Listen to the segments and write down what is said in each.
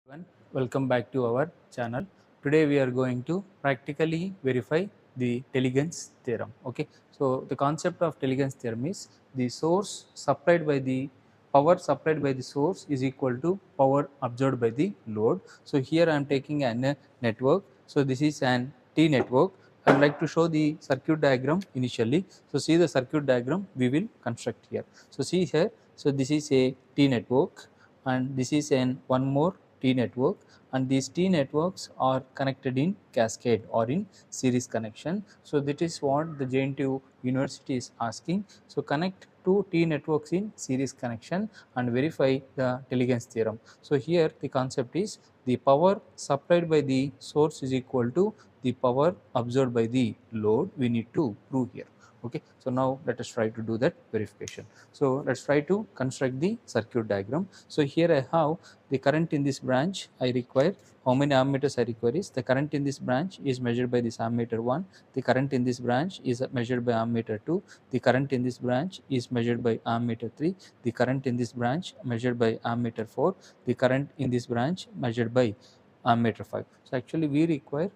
Everyone, welcome back to our channel. Today we are going to practically verify the Tellegens theorem. Okay, so the concept of Tellegens theorem is the source supplied by the power supplied by the source is equal to power absorbed by the load. So here I am taking an network. So this is an T network. I would like to show the circuit diagram initially. So see the circuit diagram we will construct here. So see here. So this is a T network and this is an one more T network, and these T networks are connected in cascade or in series connection. So that is what the JNTU University is asking. So connect two T networks in series connection and verify the Tellegens theorem. So here the concept is the power supplied by the source is equal to the power absorbed by the load. We need to prove here. Okay, so now let us try to do that verification. So let's try to construct the circuit diagram. So here I have the current in this branch. I require how many ammeters I require is the current in this branch is measured by this ammeter 1, the current in this branch is measured by ammeter 2, the current in this branch is measured by ammeter 3, the current in this branch measured by ammeter 4, the current in this branch measured by ammeter 5. So actually we require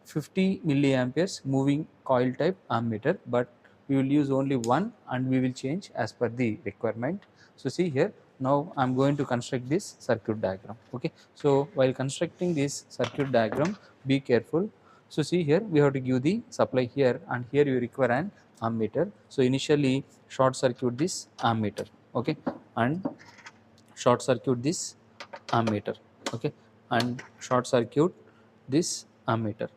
50 milliamperes moving coil type ammeter, but we will use only one and we will change as per the requirement. So see here, now I am going to construct this circuit diagram. Okay, so while constructing this circuit diagram, be careful. So see here, we have to give the supply here, and here you require an ammeter. So initially short circuit this ammeter, okay, and short circuit this ammeter, okay, and short circuit this ammeter.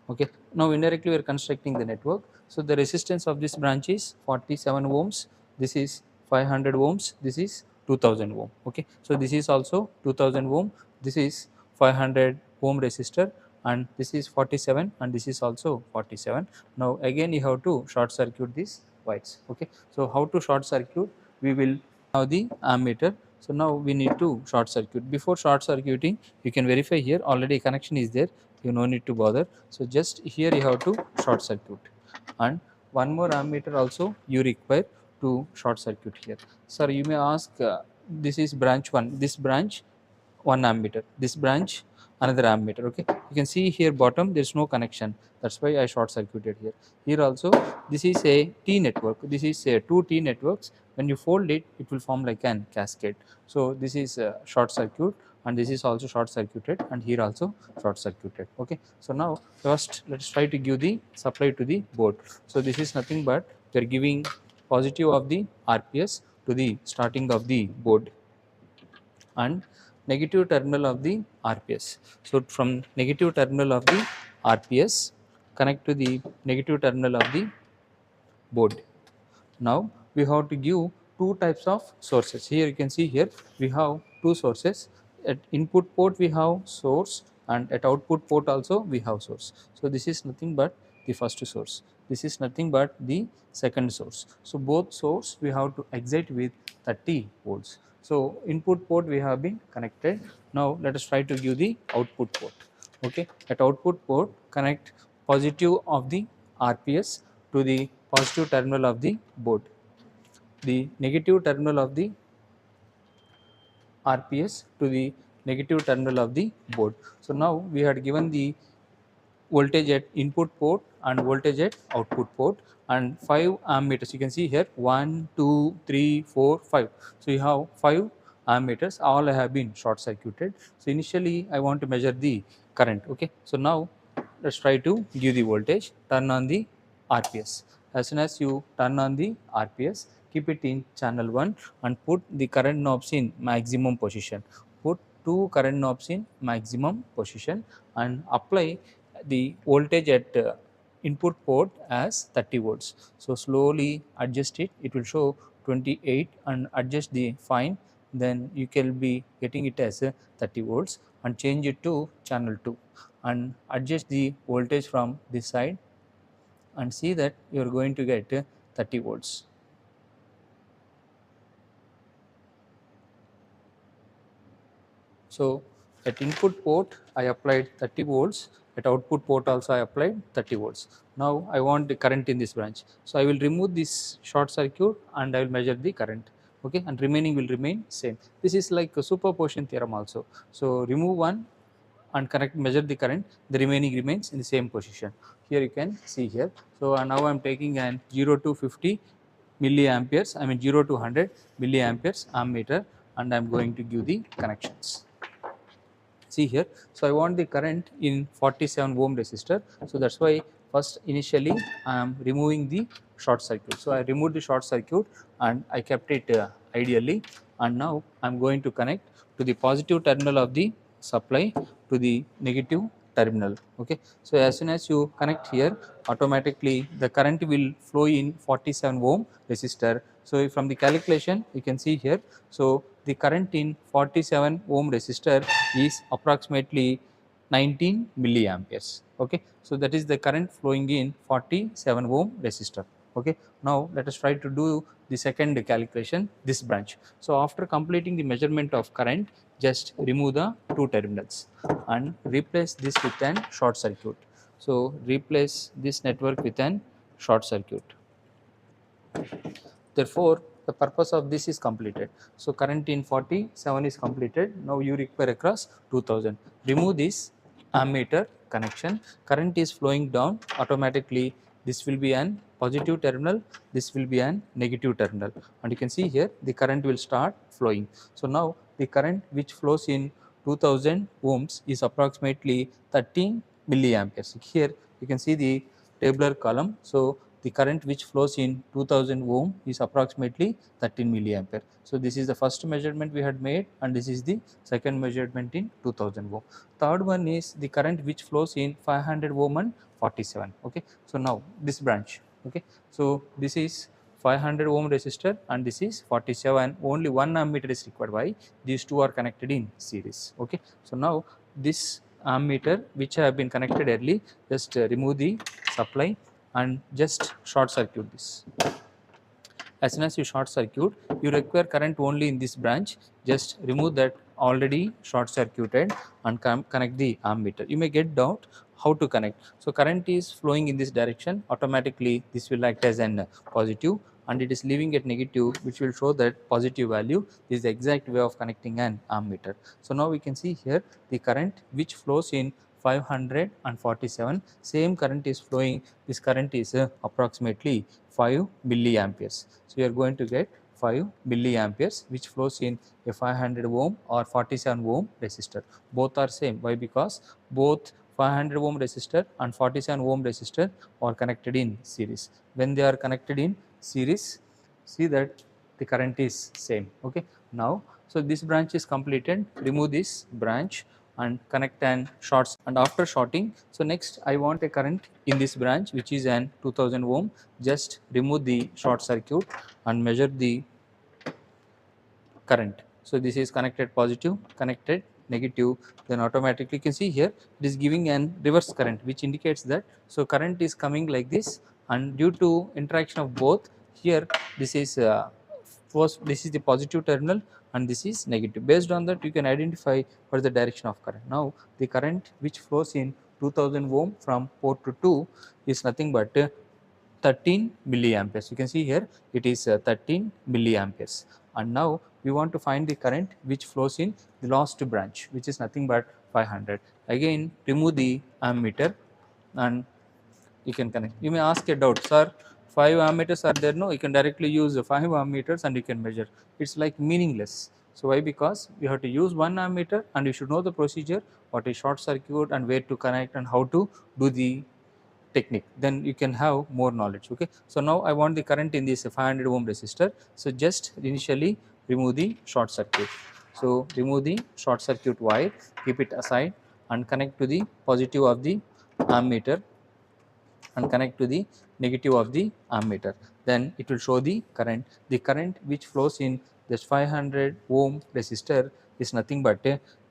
Okay, now indirectly we are constructing the network. So the resistance of this branch is 47 ohms, this is 500 ohms, this is 2000 ohm. Okay, so this is also 2000 ohm, this is 500 ohm resistor, and this is 47 and this is also 47. Now again you have to short circuit these wires. Okay, so how to short circuit? We will have the ammeter. So now we need to short circuit. Before short circuiting, you can verify here already connection is there, you no need to bother. So just here you have to short circuit, and one more ammeter also you require to short circuit here. Sir, you may ask, this is branch 1, this branch 1 ammeter, this branch another ammeter. Okay, you can see here bottom there is no connection, that's why I short circuited here. Here also this is a T network, this is a 2 T networks. When you fold it, it will form like an cascade. So this is a short circuit, and this is also short circuited, and here also short circuited. Okay, so now first let's try to give the supply to the board. So this is nothing but we are giving positive of the RPS to the starting of the board and negative terminal of the RPS. So from negative terminal of the RPS connect to the negative terminal of the board. Now we have to give two types of sources. Here you can see here we have two sources. At input port we have source, and at output port also we have source. So this is nothing but the first source, this is nothing but the second source. So both source we have to excite with 30 volts. So input port we have been connected. Now let us try to give the output port. Okay, at output port connect positive of the RPS to the positive terminal of the board, the negative terminal of the RPS to the negative terminal of the board. So now we had given the voltage at input port and voltage at output port, and 5 ammeters. You can see here 1, 2, 3, 4, 5. So you have 5 ammeters. All have been short circuited. So initially I want to measure the current. Okay. So now let's try to give the voltage. Turn on the RPS. As soon as you turn on the RPS, keep it in channel 1 and put the current knobs in maximum position. Put two current knobs in maximum position and apply the voltage at input port as 30 volts. So slowly adjust it, it will show 28, and adjust the fine, then you can be getting it as 30 volts, and change it to channel 2 and adjust the voltage from this side and see that you are going to get 30 volts. So at input port I applied 30 volts, at output port also I applied 30 volts. Now I want the current in this branch. So I will remove this short circuit and I will measure the current. okay, and remaining will remain same. This is like a superposition theorem also. So remove one and correct measure the current, the remaining remains in the same position. Here you can see here. So now I am taking an 0 to 50 milliamperes, I mean 0 to 100 milliamperes ammeter, and I am going to give the connections. See here, so I want the current in 47 ohm resistor. So that's why first initially I am removing the short circuit. So I removed the short circuit and I kept it ideally, and now I am going to connect to the positive terminal of the supply to the negative terminal. Okay, so as soon as you connect here, automatically the current will flow in 47 ohm resistor. So from the calculation you can see here, so the current in 47 ohm resistor is approximately 19 milliamperes. Okay, so that is the current flowing in 47 ohm resistor. Okay, now let us try to do the second calculation, this branch. So after completing the measurement of current, just remove the two terminals and replace this with an short circuit. So replace this network with an short circuit. Therefore, the purpose of this is completed. So current in 47 is completed. Now you require across 2000. Remove this ammeter connection. Current is flowing down automatically. This will be an positive terminal. This will be an negative terminal. And you can see here the current will start flowing. So now the current which flows in 2000 ohms is approximately 13 milliamperes. Here you can see the tabular column. So the current which flows in 2000 ohm is approximately 13 milliampere. So this is the first measurement we had made, and this is the second measurement in 2000 ohm. Third one is the current which flows in 500 ohm and 47. Okay, so now this branch. Okay, so this is 500 ohm resistor and this is 47. Only 1 ammeter is required. Why? These two are connected in series. Okay, so now this ammeter which have been connected early, just remove the supply and just short circuit this. As soon as you short circuit, you require current only in this branch. Just remove that already short circuited and connect the ammeter. You may get doubt how to connect. So current is flowing in this direction, automatically this will act as an positive, and it is leaving at negative, which will show that positive value. This is the exact way of connecting an ammeter. So now we can see here the current which flows in 547, same current is flowing. This current is approximately 5 milliamperes. So you are going to get 5 milliamperes which flows in a 500 ohm or 47 ohm resistor. Both are same. Why? Because both 500 ohm resistor and 47 ohm resistor are connected in series. When they are connected in series, see that the current is same. Okay, now so this branch is completed. Remove this branch and connect an shorts, and after shorting, so next I want a current in this branch which is an 2000 ohm. Just remove the short circuit and measure the current. So this is connected positive, connected negative, then automatically you can see here it is giving an reverse current, which indicates that so current is coming like this, and due to interaction of both, here this is first this is the positive terminal and this is negative. Based on that you can identify what is the direction of current. Now the current which flows in 2000 ohm from port to 2 is nothing but 13 milliamperes. You can see here it is 13 milliamperes, and now we want to find the current which flows in the last branch, which is nothing but 500. Again remove the ammeter and you can connect. You may ask a doubt, sir, 5 ammeters are there? No, you can directly use 5 ammeters and you can measure. It's like meaningless. So why? Because you have to use 1 ammeter and you should know the procedure, what is short circuit and where to connect and how to do the technique, then you can have more knowledge. Okay, so now I want the current in this 500 ohm resistor. So just initially remove the short circuit. So remove the short circuit wire, keep it aside and connect to the positive of the ammeter and connect to the negative of the ammeter. Then it will show the current. The current which flows in this 500 ohm resistor is nothing but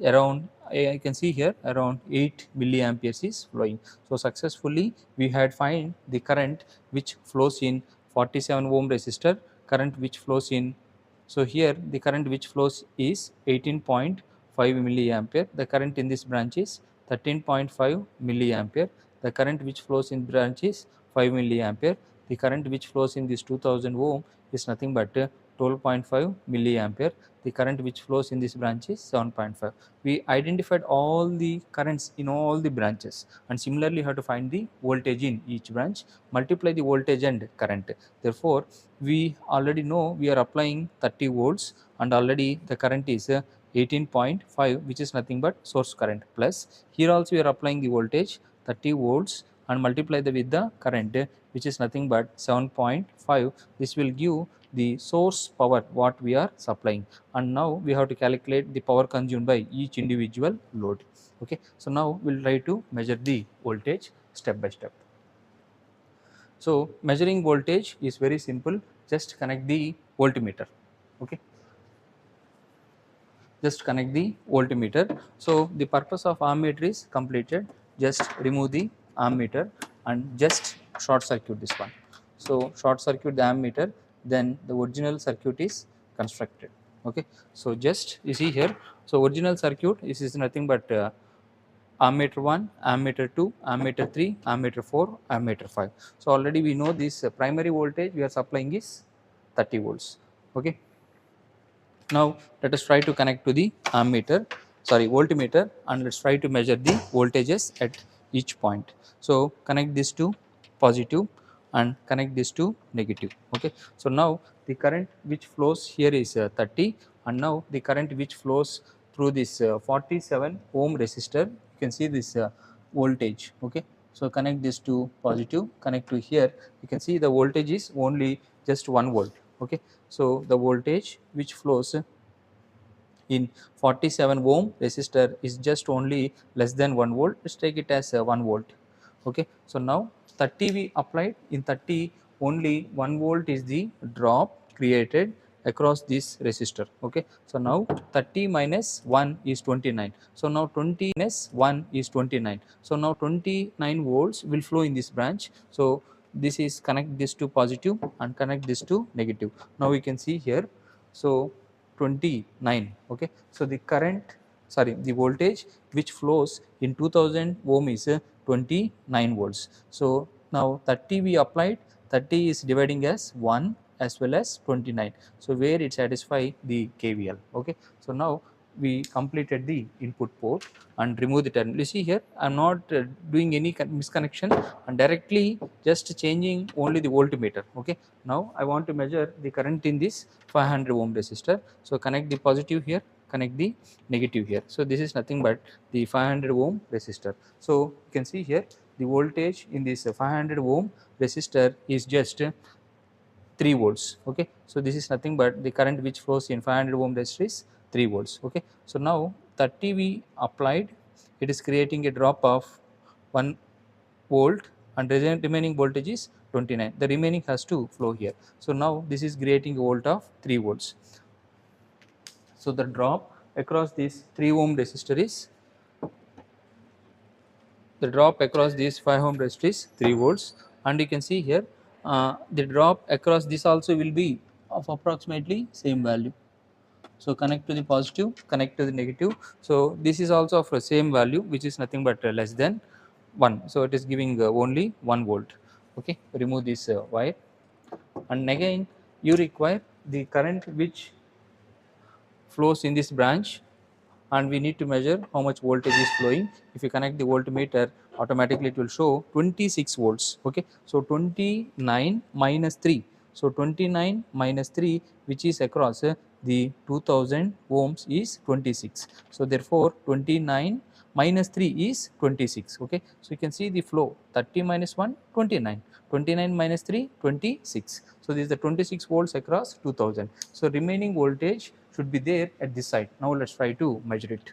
around, I can see here, around 8 milliamperes is flowing. So successfully we had find the current which flows in 47 ohm resistor, current which flows in, so here the current which flows is 18.5 milliampere. The current in this branch is 13.5 milliampere. The current which flows in branch is 5 milliampere. The current which flows in this 2000 ohm is nothing but 12.5 milliampere. The current which flows in this branch is 7.5. We identified all the currents in all the branches, and similarly have to find the voltage in each branch, multiply the voltage and current. Therefore, we already know we are applying 30 volts, and already the current is 18.5, which is nothing but source current, plus here also we are applying the voltage 30 volts and multiply the with the current, which is nothing but 7.5. This will give the source power what we are supplying, and now we have to calculate the power consumed by each individual load. Okay, so now we will try to measure the voltage step by step. So measuring voltage is very simple, just connect the voltmeter. Okay, just connect the voltmeter. So the purpose of ammeter is completed, just remove the ammeter and just short circuit this one. So short circuit the ammeter, then the original circuit is constructed. Okay, so just you see here, so original circuit is nothing but ammeter 1, ammeter 2, ammeter 3, ammeter 4, ammeter 5. So already we know this primary voltage we are supplying is 30 volts. Okay, now let us try to connect to the voltmeter, and let's try to measure the voltages at each point. So connect this to positive and connect this to negative. Okay, so now the current which flows here is 30, and now the current which flows through this 47 ohm resistor, you can see this voltage. Okay, so connect this to positive, connect to here, you can see the voltage is only just 1 volt. Okay, so the voltage which flows in 47 ohm resistor is just only less than 1 volt. Let's take it as 1 volt. Okay, so now 30 we applied, in 30 only 1 volt is the drop created across this resistor. Okay, so now 30 minus 1 is 29, so now 20 minus 1 is 29, so now 29 volts will flow in this branch. So this is connect this to positive and connect this to negative. Now we can see here, so 29. Okay, so the the voltage which flows in 2000 ohm is 29 volts. So now 30 we applied, 30 is dividing as 1 as well as 29, so where it satisfy the KVL. Okay, so now we completed the input port and remove the terminal. You see here I am not doing any misconnection and directly just changing only the voltmeter. Okay, now I want to measure the current in this 500 ohm resistor. So connect the positive here, connect the negative here. So this is nothing but the 500 ohm resistor. So you can see here the voltage in this 500 ohm resistor is just 3 volts. Okay, so this is nothing but the current which flows in 500 ohm resistor is 3 volts. Okay, so now 30 we applied, it is creating a drop of 1 volt, and remaining voltage is 29. The remaining has to flow here. So now this is creating a volt of 3 volts. So the drop across this 3 ohm resistor is, the drop across this 5 ohm resistor is 3 volts, and you can see here the drop across this also will be of approximately same value. So connect to the positive, connect to the negative. So this is also of the same value, which is nothing but less than 1. So it is giving only 1 volt. Okay, remove this wire, and again you require the current which flows in this branch, and we need to measure how much voltage is flowing. If you connect the voltmeter, automatically it will show 26 volts. Okay, so 29 minus 3, so 29 minus 3, which is across the 2000 ohms, is 26. So therefore 29 minus 3 is 26. Okay, so you can see the flow, 30 minus 1, 29, 29 minus 3, 26. So this is the 26 volts across 2000. So remaining voltage should be there at this side. Now let's try to measure it.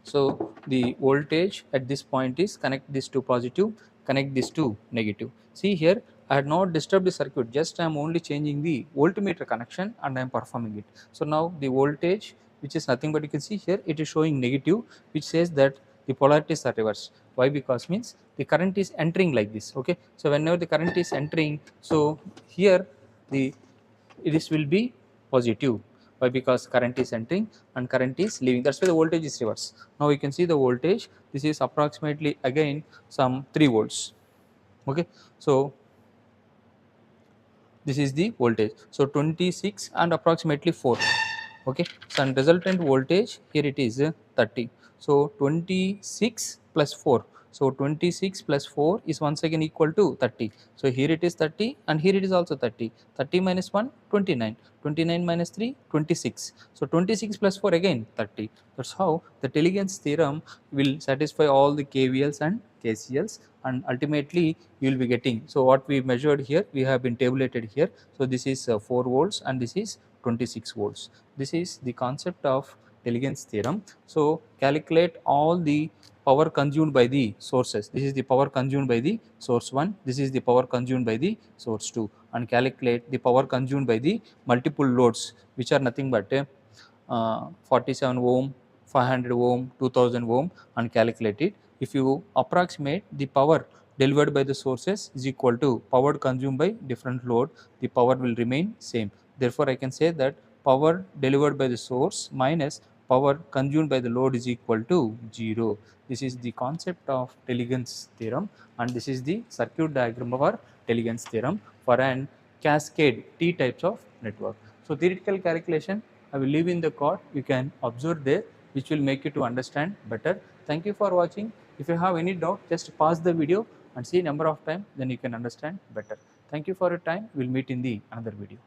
So the voltage at this point is, connect this to positive, connect this to negative. See here I had not disturbed the circuit, just I am only changing the voltmeter connection and I am performing it. So now the voltage, which is nothing but, you can see here it is showing negative, which says that the polarities are reversed. Why? Because means the current is entering like this. Okay, so whenever the current is entering, so here the this will be positive. Why? Because current is entering and current is leaving, that's why the voltage is reverse. Now you can see the voltage, this is approximately again some 3 volts. Okay, so this is the voltage. So 26 and approximately 4. Okay, so and resultant voltage here it is 30. So 26 plus 4. So 26 plus 4 is once again equal to 30. So here it is 30 and here it is also 30. 30 minus 1, 29. 29 minus 3, 26. So 26 plus 4 again 30. That's how the Tellegen's theorem will satisfy all the KVLs and KCLs, and ultimately you will be getting. So what we measured here, we have been tabulated here. So this is 4 volts and this is 26 volts. This is the concept of Tellegen's theorem. So calculate all the power consumed by the sources. This is the power consumed by the source 1, this is the power consumed by the source 2, and calculate the power consumed by the multiple loads, which are nothing but 47 ohm, 500 ohm, 2000 ohm, and calculate it. If you approximate the power delivered by the sources is equal to power consumed by different load, the power will remain same. Therefore, I can say that power delivered by the source minus power consumed by the load is equal to 0. This is the concept of Tellegen's theorem, and this is the circuit diagram of our Tellegen's theorem for an cascade T types of network. So theoretical calculation I will leave in the card, you can observe there, which will make you to understand better. Thank you for watching. If you have any doubt, just pause the video and see number of time, then you can understand better. Thank you for your time. We will meet in the another video.